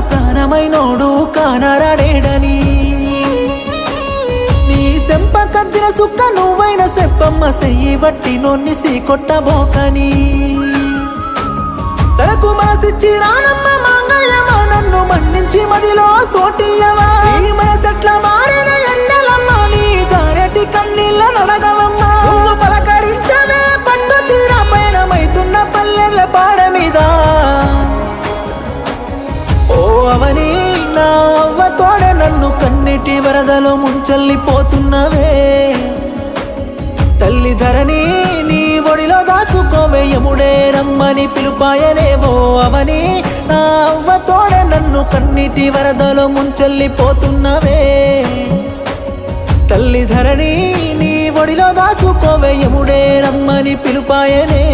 ప్రాణమైనోడు కానరాడేడని నీ సెంపకద్దిన సుక్క నువ్వైన సెప్పమ్మ సెయ్యి వట్టి నొన్ని సీకొట్టబోకని తనకు మనసిచ్చి రానమ్మ మాంగళ్యమా నన్ను మన్నించి మదిలో సోటియవా నీ మనసెట్ల మారిన ఎండలమ్మ నీ జారెటి కన్నీళ్ళ నడగవమ్మ నువ్వు పలకరించవే పట్టు చీర పయనమైతున్న పల్లెల పాడ మీద ఓ అవని నా అవ్వ తోడ నన్ను కన్నీటి వరదలో ముంచెల్లిపోతున్నవే తల్లి ధరణి నీ ఒడిలో దాసుకోవే యముడే రమ్మని పిలుపాయనేవో అవని నా అవ్వ తోడ నన్ను కన్నీటి వరదలో ముంచెల్లిపోతున్నవే తల్లి ధరణి నీ ఒడిలో దాసుకోవే యముడే రమ్మని పిలుపాయనే